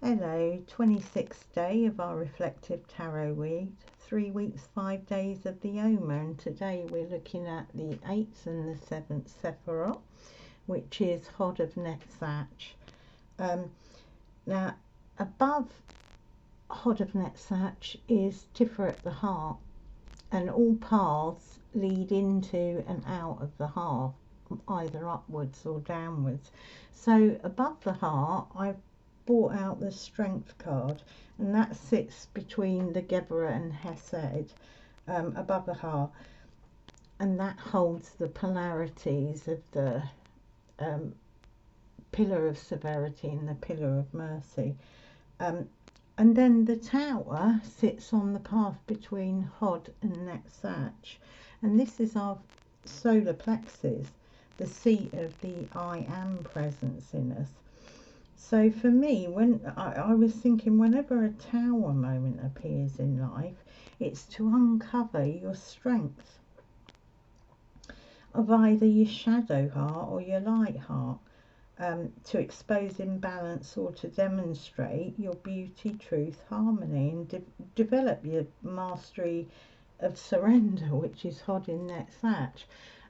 Hello, 26th day of our reflective tarot read, 3 weeks, 5 days of the Omer, and today we're looking at the 8th and the 7th Sephirot, which is Hod of Netzach. Now, above Hod of Netzach is Sephirot, the heart, and all paths lead into and out of the heart, either upwards or downwards. So above the heart, I've brought out the strength card, and that sits between the Geburah and Hesed, above the heart, and that holds the polarities of the pillar of severity and the pillar of mercy. And then the tower sits on the path between Hod and Netzach, and this is our solar plexus, the seat of the I am presence in us. So for me, when I was thinking, whenever a tower moment appears in life, it's to uncover your strength of either your shadow heart or your light heart, to expose imbalance or to demonstrate your beauty, truth, harmony, and develop your mastery of surrender, which is Hod in Netzach.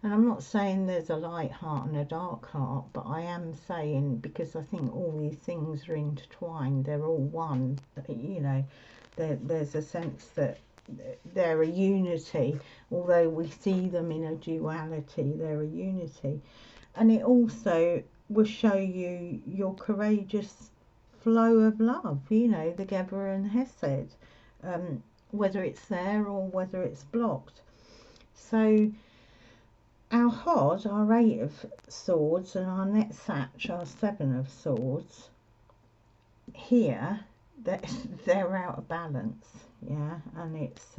And I'm not saying there's a light heart and a dark heart, but I am saying, because I think all these things are intertwined, they're all one, you know, there's a sense that they're a unity, although we see them in a duality, they're a unity. And it also will show you your courageous flow of love, you know, the Geburah and Hesed, whether it's there or whether it's blocked. So our Hod, our 8 of swords, and our Netzach, our 7 of swords, here, they're out of balance, yeah, and it's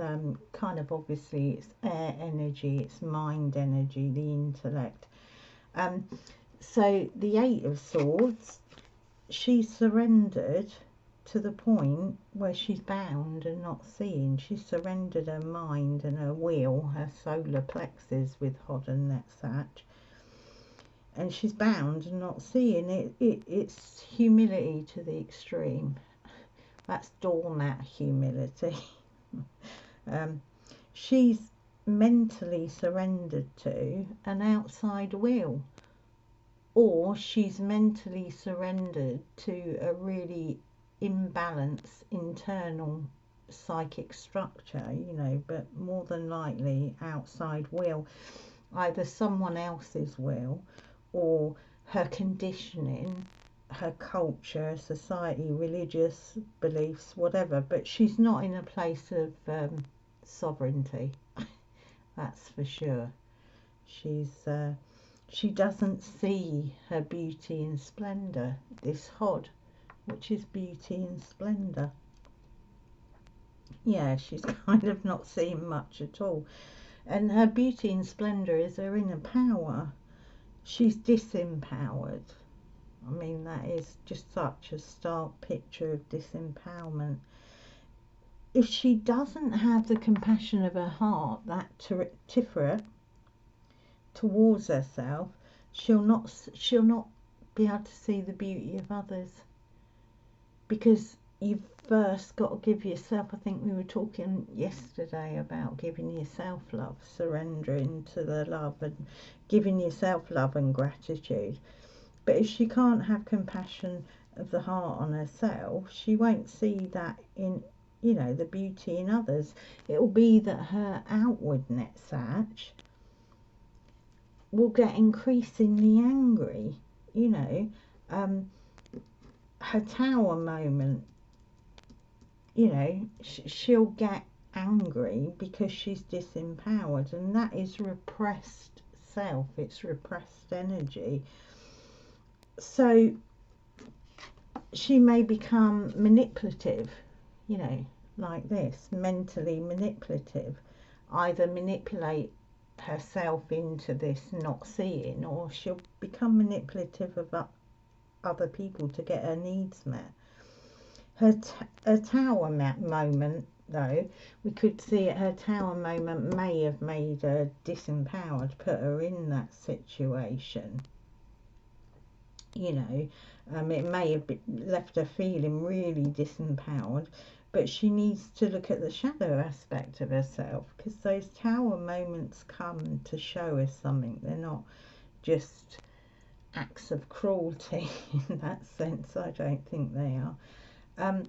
kind of obviously it's air energy, it's mind energy, the intellect. So the 8 of swords, she surrendered to the point where she's bound and not seeing. She surrendered her mind and her will, her solar plexus with Hod and Netzach, and she's bound and not seeing. It's humility to the extreme. That's doormat humility. She's mentally surrendered to an outside will, or she's mentally surrendered to a really imbalance internal psychic structure, you know, but more than likely outside will, either someone else's will or her conditioning, her culture, society, religious beliefs, whatever. But she's not in a place of sovereignty, that's for sure. She doesn't see her beauty and splendor, this Hod, which is beauty and splendor. Yeah, she's kind of not seeing much at all. And her beauty and splendor is her inner power. She's disempowered. I mean, that is just such a stark picture of disempowerment. If she doesn't have the compassion of her heart, that Sephirot, towards herself, she'll not be able to see the beauty of others, because you've first got to give yourself, I think we were talking yesterday about giving yourself love, surrendering to the love and giving yourself love and gratitude. But if she can't have compassion of the heart on herself, she won't see that in, you know, the beauty in others. It will be that her outward Netzach will get increasingly angry, you know. Her tower moment, you know, she'll get angry because she's disempowered, and that is repressed self, it's repressed energy. So she may become manipulative, you know, like this, mentally manipulative, either manipulate herself into this not seeing, or she'll become manipulative of other people to get her needs met. Her tower moment, though, we could see her tower moment may have made her disempowered, put her in that situation, you know. It may have left her feeling really disempowered, but she needs to look at the shadow aspect of herself, because those tower moments come to show us something. They're not just acts of cruelty in that sense. I don't think they are.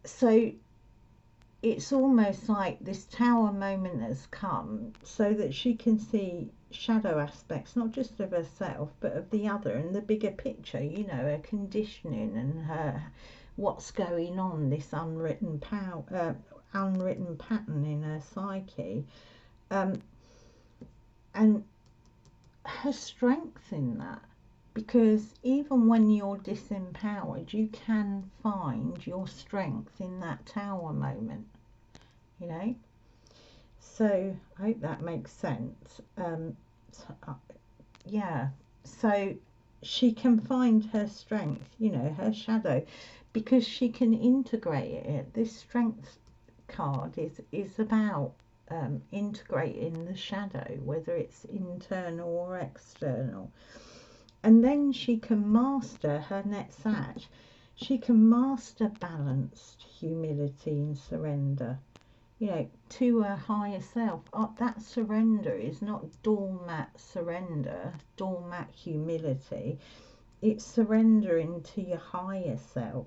So it's almost like this tower moment has come so that she can see shadow aspects, not just of herself, but of the other and the bigger picture, you know, her conditioning and her what's going on, this unwritten unwritten pattern in her psyche, and her strength in that. Because even when you're disempowered, you can find your strength in that tower moment, you know. So I hope that makes sense. Yeah, so she can find her strength, you know, her shadow, because she can integrate it. This strength card is about integrating the shadow, whether it's internal or external. And then she can master her Netzach. She can master balanced humility and surrender, you know, to her higher self. That surrender is not doormat surrender, doormat humility. It's surrendering to your higher self,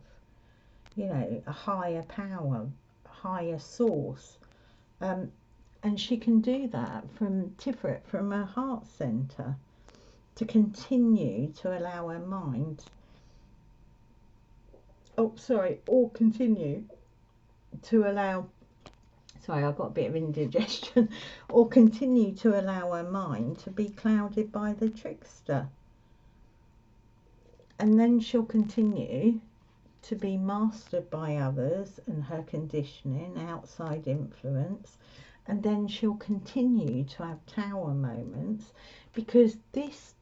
you know, a higher power, a higher source. And she can do that from Sephirot, from her heart center, to continue to allow her mind, or continue to allow, sorry, I've got a bit of indigestion, or continue to allow her mind to be clouded by the trickster. And then she'll continue to be mastered by others and her conditioning, outside influence, and then she'll continue to have tower moments, because this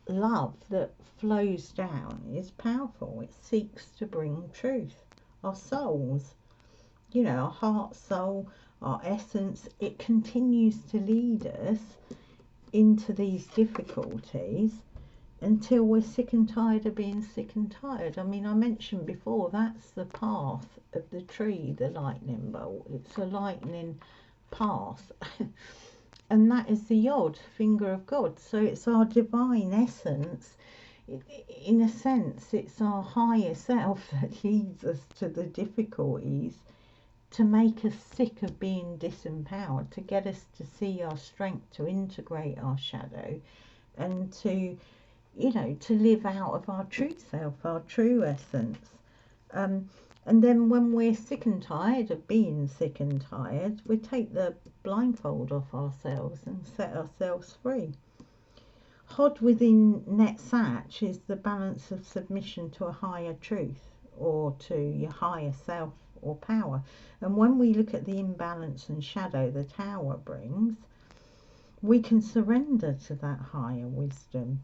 love that flows down is powerful. It seeks to bring truth. Our souls, you know, our heart, soul, our essence, it continues to lead us into these difficulties until we're sick and tired of being sick and tired. I mean, I mentioned before, that's the path of the tree, the lightning bolt. It's a lightning path. And that is the Yod, finger of God. So it's our divine essence. In a sense, it's our higher self that leads us to the difficulties, to make us sick of being disempowered, to get us to see our strength, to integrate our shadow, and to, you know, to live out of our true self, our true essence. And then when we're sick and tired of being sick and tired, we take the blindfold off ourselves and set ourselves free. Hod within Netzach is the balance of submission to a higher truth, or to your higher self or power. And when we look at the imbalance and shadow the tower brings, we can surrender to that higher wisdom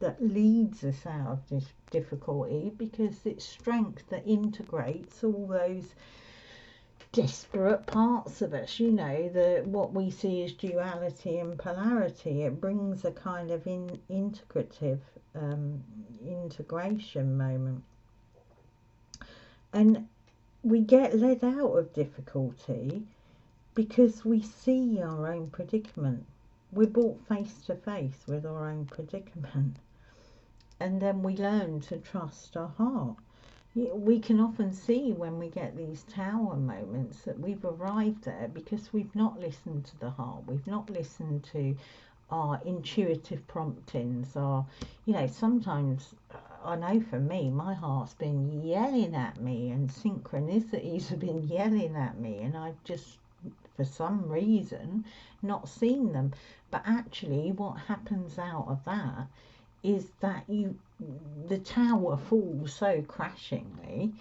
that leads us out of this difficulty, because it's strength that integrates all those disparate parts of us, you know, what we see as duality and polarity. It brings a kind of integrative integration moment, and we get led out of difficulty because we see our own predicament. We're brought face to face with our own predicament, and then we learn to trust our heart. We can often see when we get these tower moments that we've arrived there because we've not listened to the heart. We've not listened to our intuitive promptings. Or, you know, sometimes, I know for me, my heart's been yelling at me, and synchronicities have been yelling at me, and I've just, for some reason, not seen them. But actually what happens out of that is that the tower falls so crashingly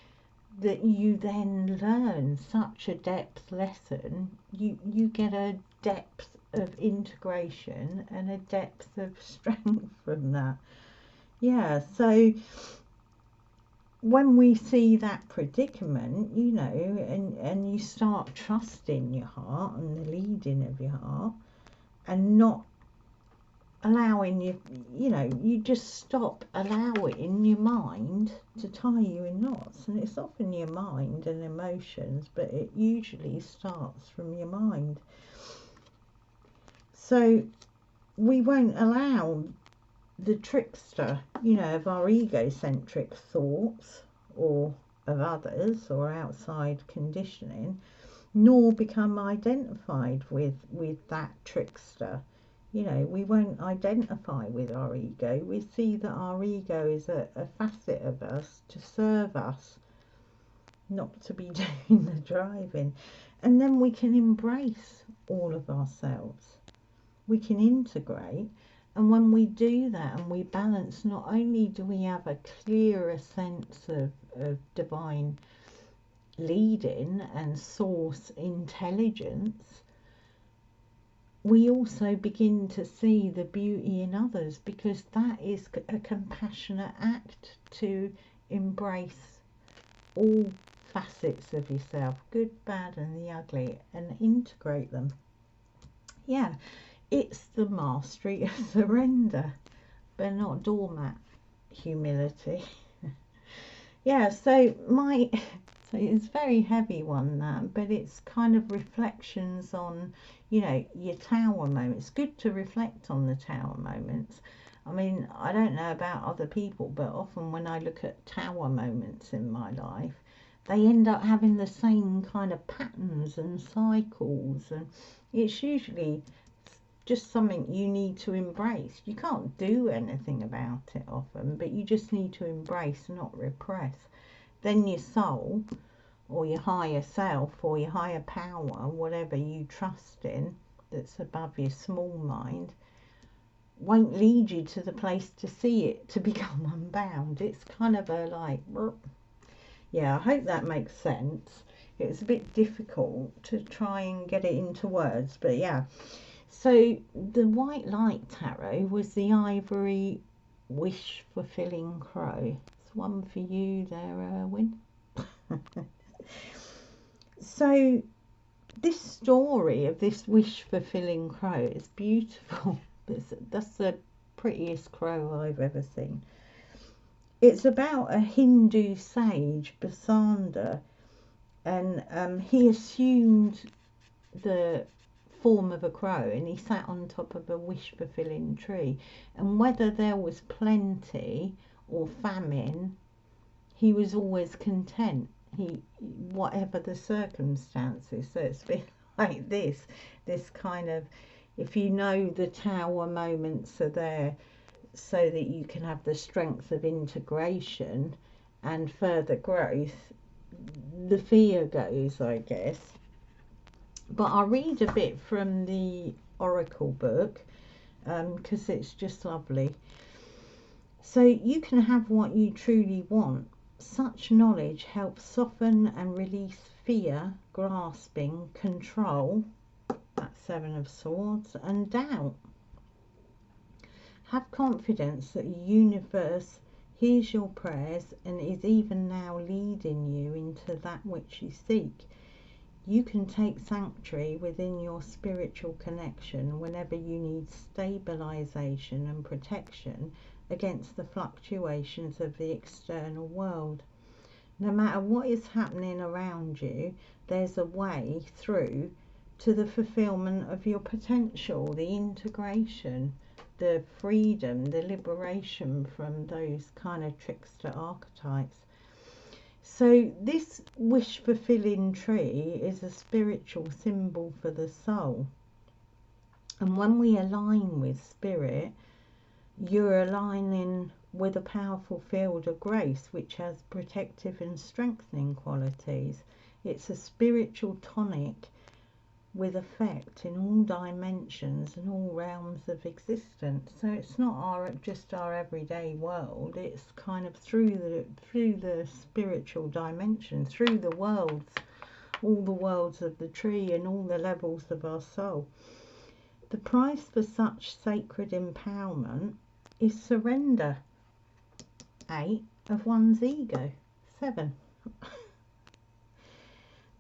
that you then learn such a depth lesson. You get a depth of integration and a depth of strength from that. Yeah, so when we see that predicament, you know, and you start trusting your heart and the leading of your heart, and not allowing you just stop allowing your mind to tie you in knots. And it's often your mind and emotions, but it usually starts from your mind. So we won't allow the trickster, of our egocentric thoughts or of others or outside conditioning, nor become identified with that trickster. We won't identify with our ego. We see that our ego is a facet of us to serve us, not to be doing the driving. And then we can embrace all of ourselves. We can integrate. And when we do that and we balance, not only do we have a clearer sense of divine leading and source intelligence, we also begin to see the beauty in others, because that is a compassionate act to embrace all facets of yourself, good, bad and the ugly, and integrate them. Yeah, it's the mastery of surrender, but not doormat humility. Yeah, so it's a very heavy one, that, but it's kind of reflections on, your tower moments. It's good to reflect on the tower moments. I mean, I don't know about other people, but often when I look at tower moments in my life, they end up having the same kind of patterns and cycles, and it's usually just something you need to embrace. You can't do anything about it often, but you just need to embrace, not repress. Then your soul, or your higher self, or your higher power, whatever you trust in that's above your small mind, won't lead you to the place to see it, to become unbound. It's kind of yeah, I hope that makes sense. It's a bit difficult to try and get it into words, but yeah. So the White Light Tarot was the Ivory Wish Fulfilling Crow. It's one for you there, Erwin. So this story of this wish fulfilling crow is beautiful. That's the prettiest crow I've ever seen. It's about a Hindu sage, Basanda, and he assumed the form of a crow, and he sat on top of a wish fulfilling tree, and whether there was plenty or famine, he was always content, whatever the circumstances. So it's been like this kind of, if the tower moments are there so that you can have the strength of integration and further growth, the fear goes, I guess. But I'll read a bit from the Oracle book, because it's just lovely. So you can have what you truly want. Such knowledge helps soften and release fear, grasping, control, that's Seven of Swords, and doubt. Have confidence that the universe hears your prayers and is even now leading you into that which you seek. You can take sanctuary within your spiritual connection whenever you need stabilization and protection against the fluctuations of the external world. No matter what is happening around you, there's a way through to the fulfillment of your potential, the integration, the freedom, the liberation from those kind of trickster archetypes. So this wish fulfilling tree is a spiritual symbol for the soul. And when we align with spirit, you're aligning with a powerful field of grace which has protective and strengthening qualities. It's a spiritual tonic with effect in all dimensions and all realms of existence. So it's not just our everyday world. It's kind of through the spiritual dimension, through the worlds, all the worlds of the tree and all the levels of our soul. The price for such sacred empowerment is surrender. 8 of one's ego. 7.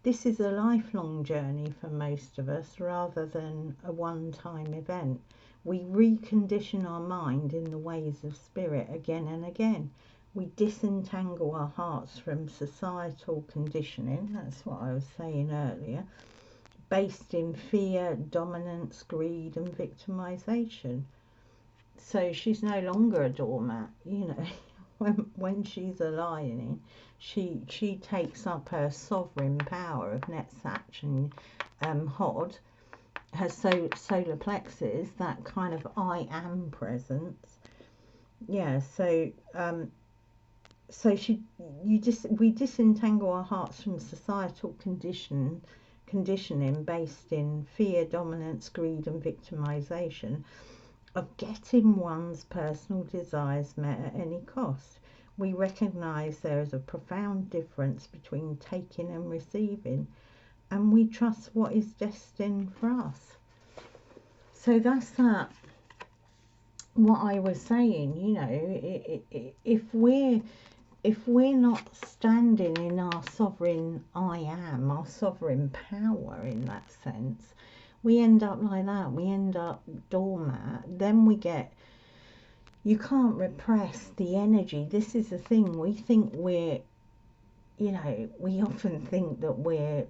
This is a lifelong journey for most of us rather than a one-time event. We recondition our mind in the ways of spirit again and again. We disentangle our hearts from societal conditioning, that's what I was saying earlier, based in fear, dominance, greed and victimization. So she's no longer a doormat, you know. When she's a lion, she takes up her sovereign power of Netzach and Hod, her solar plexus, that kind of I am presence. Yeah, so we disentangle our hearts from societal conditioning based in fear, dominance, greed and victimization of getting one's personal desires met at any cost. We recognize there is a profound difference between taking and receiving, and we trust what is destined for us. So that's that. What I was saying, you know, if we're not standing in our sovereign I am, our sovereign power in that sense, we end up like that. We end up doormat. Then we get, you can't repress the energy. This is the thing. We think we're, you know, we often think that we're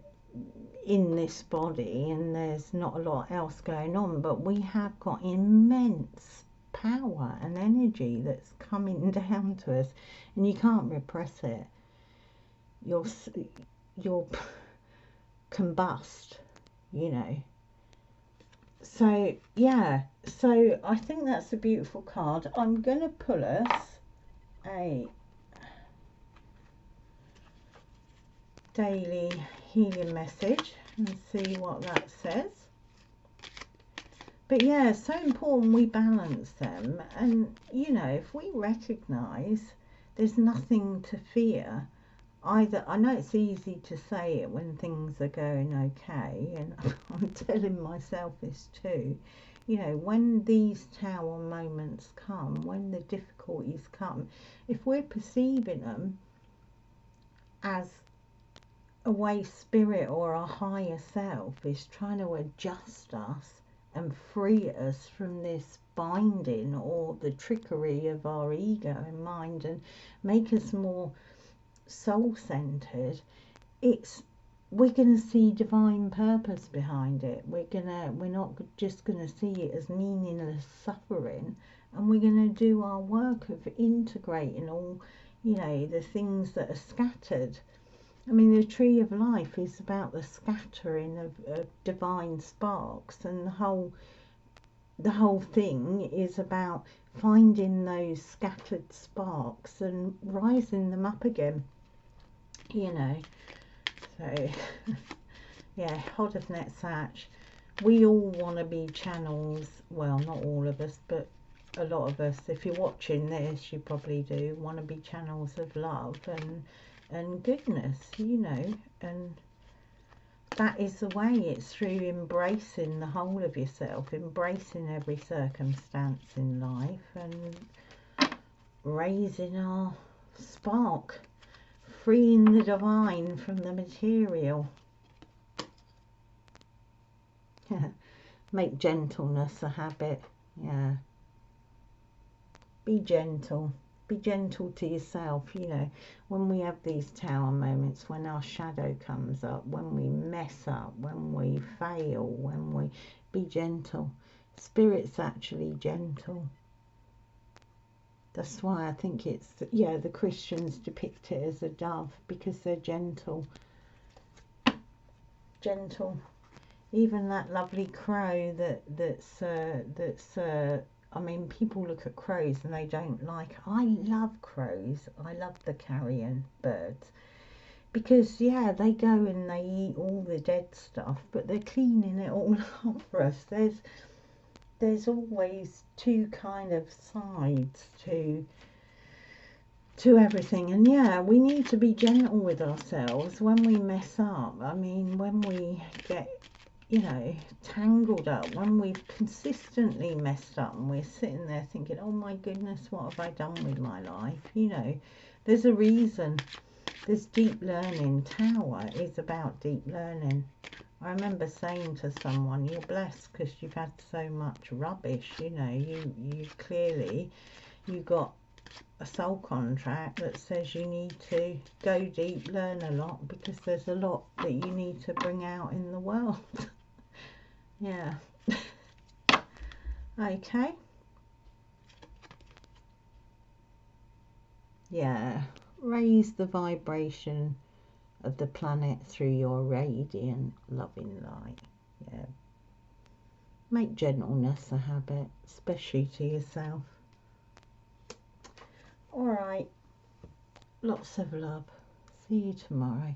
in this body and there's not a lot else going on, but we have got immense power and energy that's coming down to us, and you can't repress it. You'll combust, you know. So yeah, so I think that's a beautiful card. I'm going to pull us a daily healing message and see what that says. But yeah, so important we balance them, and you know, if we recognize there's nothing to fear either. I know it's easy to say it when things are going okay, and I'm telling myself this too, you know, when these tower moments come, when the difficulties come, if we're perceiving them as a way spirit or our higher self is trying to adjust us and free us from this binding or the trickery of our ego and mind and make us more soul-centered, we're gonna see divine purpose behind it. We're not just gonna see it as meaningless suffering, and we're gonna do our work of integrating all, you know, the things that are scattered. I mean, the tree of life is about the scattering of divine sparks, and the whole thing is about finding those scattered sparks and rising them up again, you know. So yeah, Hod of Netzach, we all want to be channels, well, not all of us, but a lot of us, if you're watching this, you probably do want to be channels of love and goodness, you know, and that is the way. It's through embracing the whole of yourself, embracing every circumstance in life and raising our spark, freeing the divine from the material. Make gentleness a habit. Yeah, be gentle. Be gentle to yourself, you know. When we have these tower moments, when our shadow comes up, when we mess up, when we fail, when we be gentle. Spirit's actually gentle. That's why I think it's, yeah, the Christians depict it as a dove, because they're gentle. Gentle. Even that lovely crow that's I mean, people look at crows and they don't like. I love crows. I love the carrion birds, because yeah, they go and they eat all the dead stuff, but they're cleaning it all up for us. There's always two kind of sides to everything, and yeah, we need to be gentle with ourselves when we mess up. I mean, when we get, you know, tangled up, when we've consistently messed up and we're sitting there thinking, oh my goodness, what have I done with my life? You know, there's a reason. There's deep learning. Tower is about deep learning. I remember saying to someone, you're blessed because you've had so much rubbish, you know, you clearly, you got a soul contract that says you need to go deep, learn a lot, because there's a lot that you need to bring out in the world. Yeah. Okay. Yeah. Raise the vibration of the planet through your radiant loving light. Yeah. Make gentleness a habit, especially to yourself. All right. Lots of love. See you tomorrow.